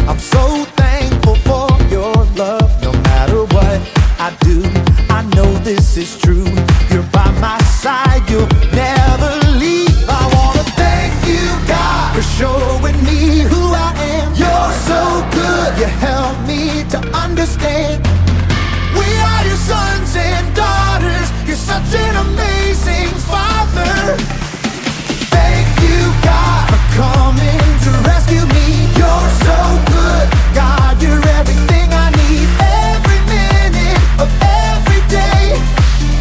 I'm so thankful for your love. No matter what I do, I know this is true. You're by my side, you'll never leave. I wanna thank you, God, for showing me who I am. You're so good, you help me to understand. We are your sons and daughters. You're such an amazing Father. Thank you, God, for coming to rescue me. You're so good, God, you're everything I need. Every minute of every day,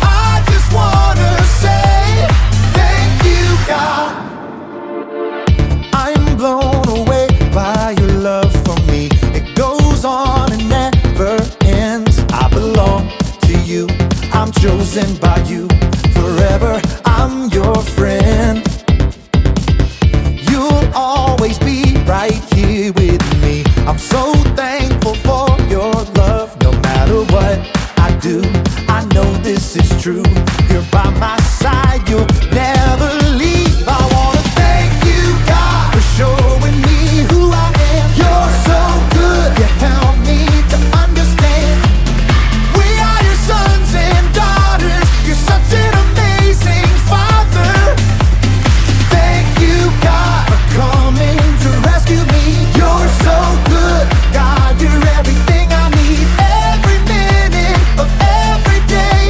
I just wanna say thank you, God. I'm blown away by your love for me. It goes on and never ends. I belong to you, I'm chosen by you. Forever, I'm your friend. You'll always be right here with me. I'm so thankful for your love. No matter what I do, I know this is true. You're by my side, you'll never leave. I wanna thank you, God, for showing me who I am. You're so good, you help me to understand. We are your sons and daughters. You're such an amazing Father. Thank you, God, for coming to rescue me. You're so good, God, you're everything I need. Every minute of every day,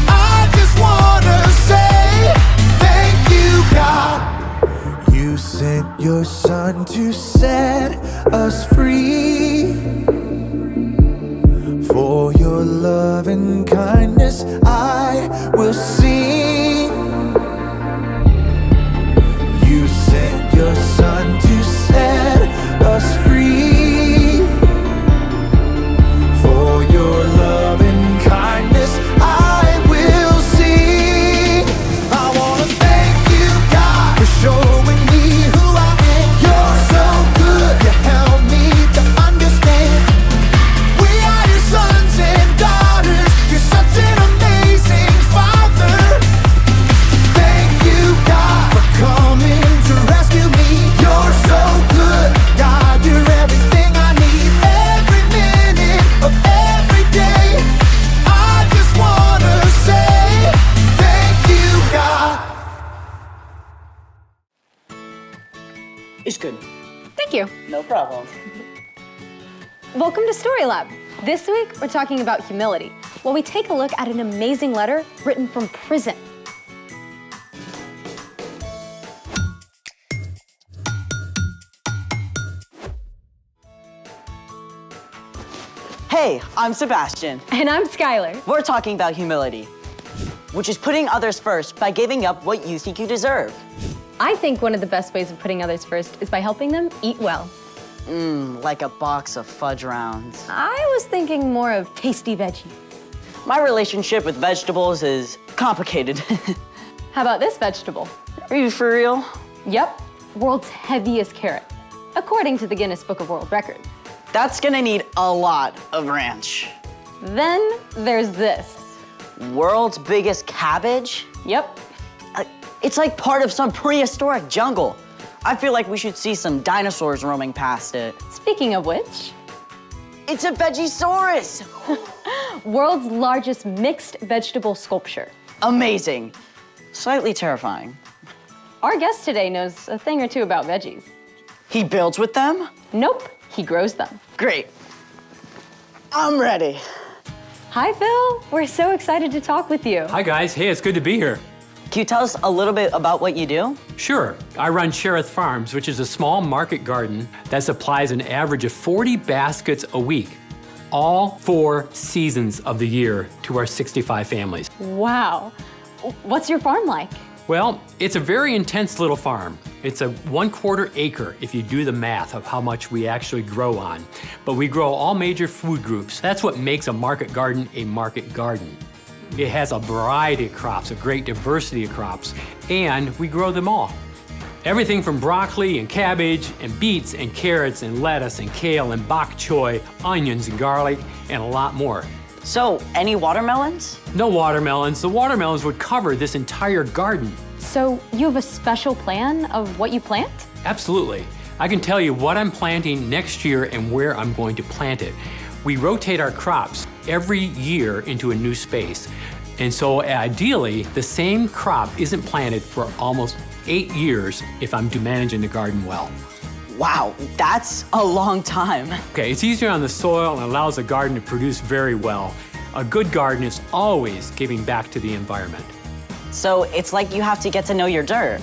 I just wanna say thank you, God. You sent your son to set us free. For your love and kindness I will sing. You sent your son to set us free. For your love and kindness I will sing. I wanna thank you, God, for showing me who I am. You're so good, you help me to understand. We are your sons and daughters. You're such an amazing Father. Thank you, God, for coming to rescue me. You're so good, God, you're everything I need. Every minute of every day, I just wanna say thank you, God. It's good. Thank you. No problem. Welcome to Story Lab. This week, we're talking about humility, while we take a look at an amazing letter written from prison. Hey, I'm Sebastian. And I'm Skylar. We're talking about humility, which is putting others first by giving up what you think you deserve. I think one of the best ways of putting others first is by helping them eat well. Like a box of fudge rounds. I was thinking more of tasty veggies. My relationship with vegetables is complicated. How about this vegetable? Are you for real? Yep, world's heaviest carrot, according to the Guinness Book of World Records. That's gonna need a lot of ranch. Then there's this. World's biggest cabbage? Yep, It's like part of some prehistoric jungle. I feel like we should see some dinosaurs roaming past it. speaking of which, It's a Vegisaurus! world's largest mixed vegetable sculpture. Amazing. Slightly terrifying. Our guest today knows a thing or two about veggies. He builds with them? Nope, he grows them. Great. I'm ready. Hi, Phil. We're so excited to talk with you. Hi guys, hey, it's good to be here. Can you tell us a little bit about what you do? Sure, I run Cherith Farms, which is a small market garden that supplies an average of 40 baskets a week, all 4 seasons of the year to our 65 families. Wow. What's your farm like? Well, it's a very intense little farm. It's a 1/4 acre if you do the math of how much we actually grow on. But we grow all major food groups. That's what makes a market garden a market garden. It has a variety of crops, a great diversity of crops, and we grow them all. Everything from broccoli and cabbage and beets and carrots and lettuce and kale and bok choy, onions and garlic, and a lot more. So, any watermelons? No watermelons. The watermelons would cover this entire garden. So you have a special plan of what you plant? Absolutely. I can tell you what I'm planting next year and where I'm going to plant it. We rotate our crops every year into a new space. And so ideally, the same crop isn't planted for almost 8 years if I'm managing the garden well. Wow, that's a long time. Okay, it's easier on the soil and allows the garden to produce very well. A good garden is always giving back to the environment. So it's like you have to get to know your dirt.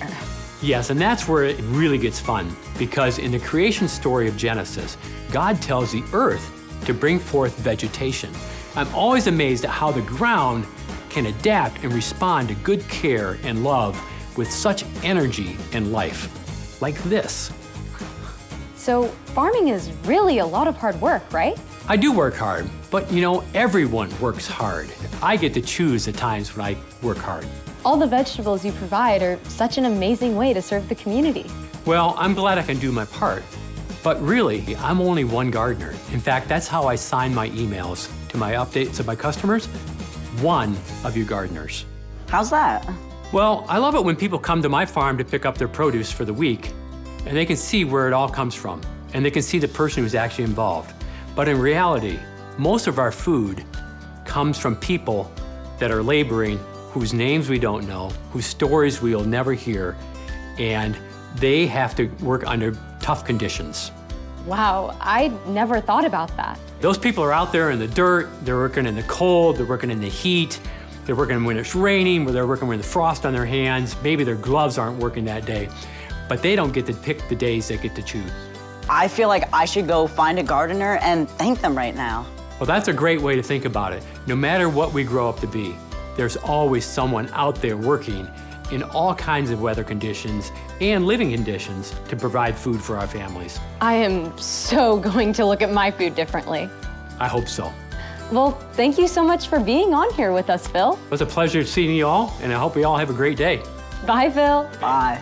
Yes, and that's where it really gets fun, because in the creation story of Genesis, God tells the earth to bring forth vegetation. I'm always amazed at how the ground can adapt and respond to good care and love with such energy and life, like this. So farming is really a lot of hard work, right? I do work hard, but you know, everyone works hard. I get to choose the times when I work hard. All the vegetables you provide are such an amazing way to serve the community. Well, I'm glad I can do my part, but really, I'm only one gardener. In fact, that's how I sign my emails to my updates of my customers. One of you gardeners. How's that? Well, I love it when people come to my farm to pick up their produce for the week, and they can see where it all comes from, and they can see the person who's actually involved. But in reality, most of our food comes from people that are laboring, whose names we don't know, whose stories we'll never hear, and they have to work under tough conditions. Wow, I never thought about that. Those people are out there in the dirt, they're working in the cold, they're working in the heat, they're working when it's raining, they're working with the frost on their hands, maybe their gloves aren't working that day, but they don't get to pick the days they get to choose. I feel like I should go find a gardener and thank them right now. Well, that's a great way to think about it. No matter what we grow up to be, there's always someone out there working in all kinds of weather conditions and living conditions to provide food for our families. I am so going to look at my food differently. I hope so. Well, thank you so much for being on here with us, Phil. It was a pleasure seeing you all, and I hope we all have a great day. Bye, Phil. Bye.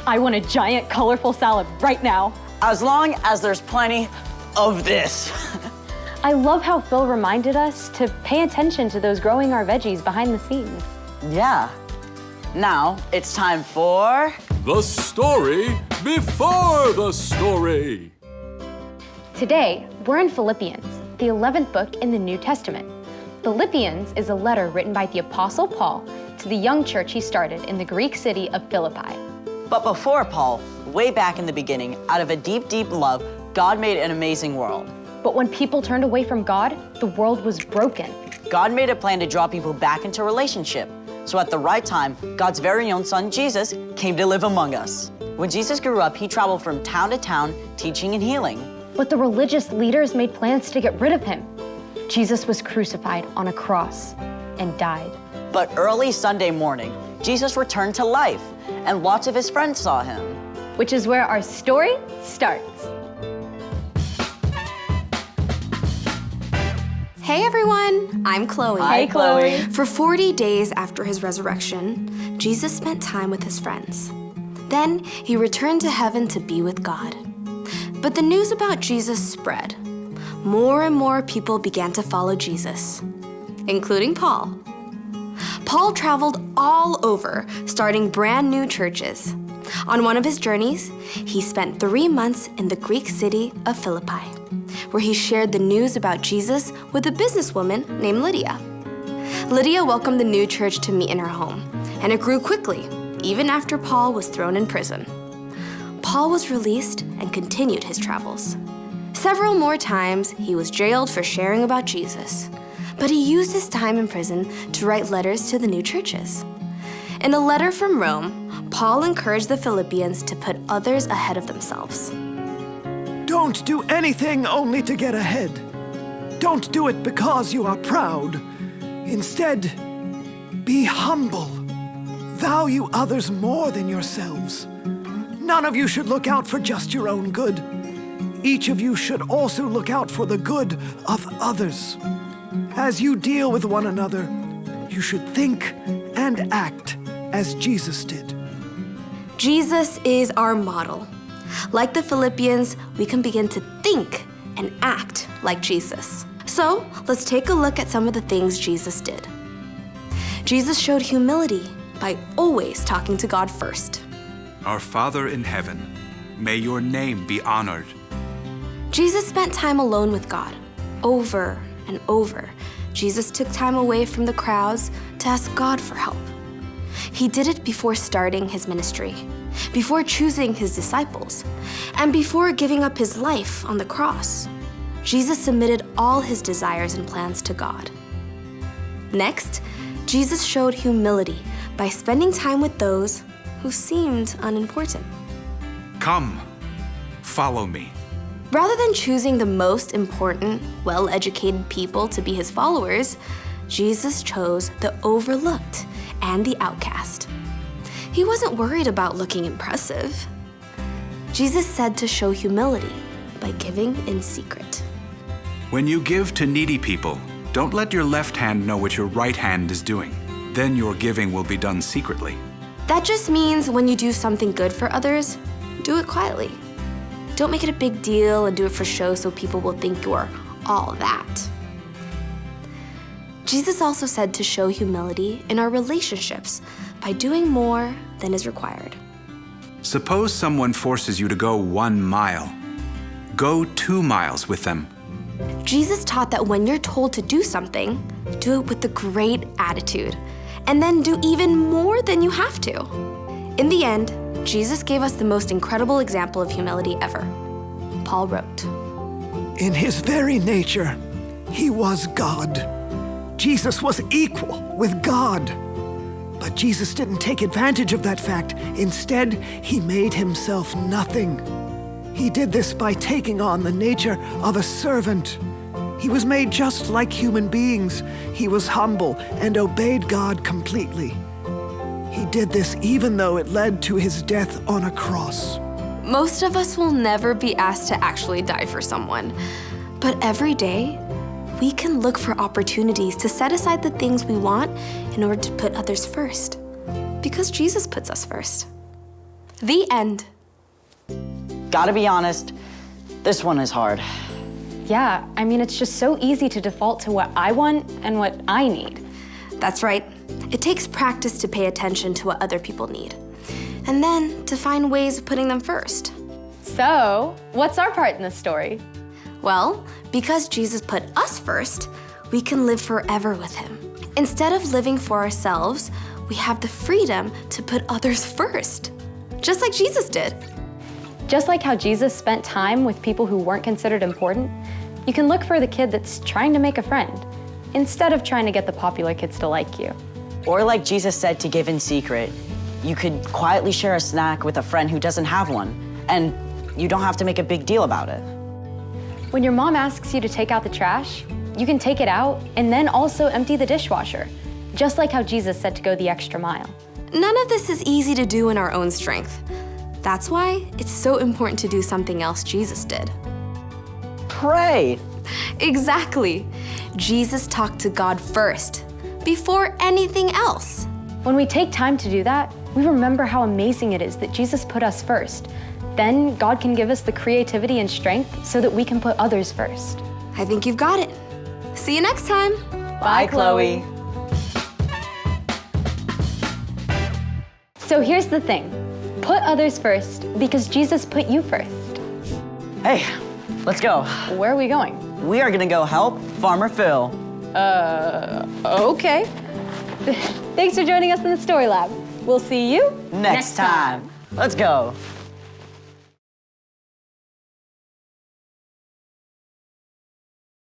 I want a giant, colorful salad right now. As long as there's plenty of this. I love how Phil reminded us to pay attention to those growing our veggies behind the scenes. Yeah. Now it's time for... The story before the story. Today, we're in Philippians, the 11th book in the New Testament. Philippians is a letter written by the Apostle Paul to the young church he started in the Greek city of Philippi. But before Paul, way back in the beginning, out of a deep, deep love, God made an amazing world. But when people turned away from God, the world was broken. God made a plan to draw people back into relationship. So at the right time, God's very own son, Jesus, came to live among us. When Jesus grew up, he traveled from town to town, teaching and healing. But the religious leaders made plans to get rid of him. Jesus was crucified on a cross and died. But early Sunday morning, Jesus returned to life, and lots of his friends saw him. Which is where our story starts. Hey everyone, I'm Chloe. Hi, Chloe. For 40 days after his resurrection, Jesus spent time with his friends. Then he returned to heaven to be with God. But the news about Jesus spread. More and more people began to follow Jesus, including Paul. Paul traveled all over, starting brand new churches. On one of his journeys, he spent 3 months in the Greek city of Philippi, where he shared the news about Jesus with a businesswoman named Lydia. Lydia welcomed the new church to meet in her home, and it grew quickly, even after Paul was thrown in prison. Paul was released and continued his travels. Several more times, he was jailed for sharing about Jesus, but he used his time in prison to write letters to the new churches. In a letter from Rome, Paul encouraged the Philippians to put others ahead of themselves. Don't do anything only to get ahead. Don't do it because you are proud. Instead, be humble. Value others more than yourselves. None of you should look out for just your own good. Each of you should also look out for the good of others. As you deal with one another, you should think and act as Jesus did. Jesus is our model. Like the Philippians, we can begin to think and act like Jesus. So, let's take a look at some of the things Jesus did. Jesus showed humility by always talking to God first. Our Father in heaven, may your name be honored. Jesus spent time alone with God, over and over. Jesus took time away from the crowds to ask God for help. He did it before starting his ministry, before choosing his disciples, and before giving up his life on the cross. Jesus submitted all his desires and plans to God. Next, Jesus showed humility by spending time with those who seemed unimportant. Come, follow me. Rather than choosing the most important, well-educated people to be his followers, Jesus chose the overlooked and the outcast. He wasn't worried about looking impressive. Jesus said to show humility by giving in secret. When you give to needy people, don't let your left hand know what your right hand is doing. Then your giving will be done secretly. That just means when you do something good for others, do it quietly. Don't make it a big deal and do it for show so people will think you're all that. Jesus also said to show humility in our relationships by doing more than is required. Suppose someone forces you to go 1 mile. Go 2 miles with them. Jesus taught that when you're told to do something, do it with a great attitude, and then do even more than you have to. In the end, Jesus gave us the most incredible example of humility ever. Paul wrote, In his very nature, he was God. Jesus was equal with God. But Jesus didn't take advantage of that fact. Instead, he made himself nothing. He did this by taking on the nature of a servant. He was made just like human beings. He was humble and obeyed God completely. He did this even though it led to his death on a cross. most of us will never be asked to actually die for someone. But every day, we can look for opportunities to set aside the things we want in order to put others first. Because Jesus puts us first. The end. Gotta be honest, this one is hard. Yeah, I mean, it's just so easy to default to what I want and what I need. That's right. It takes practice to pay attention to what other people need. And then to find ways of putting them first. So, what's our part in this story? Well, because Jesus put us first, we can live forever with him. Instead of living for ourselves, we have the freedom to put others first, just like Jesus did. Just like how Jesus spent time with people who weren't considered important, you can look for the kid that's trying to make a friend, instead of trying to get the popular kids to like you. Or like Jesus said, to give in secret. You could quietly share a snack with a friend who doesn't have one, and you don't have to make a big deal about it. When your mom asks you to take out the trash, you can take it out and then also empty the dishwasher, just like how Jesus said to go the extra mile. None of this is easy to do in our own strength. That's why it's so important to do something else Jesus did. Pray. Exactly. Jesus talked to God first, before anything else. When we take time to do that, we remember how amazing it is that Jesus put us first. Then God can give us the creativity and strength so that we can put others first. I think you've got it. See you next time. Bye, Chloe. So here's the thing. Put others first because Jesus put you first. Hey, let's go. Where are we going? We are gonna go help Farmer Phil. Okay. Thanks for joining us in the Story Lab. We'll see you Next time. Let's go.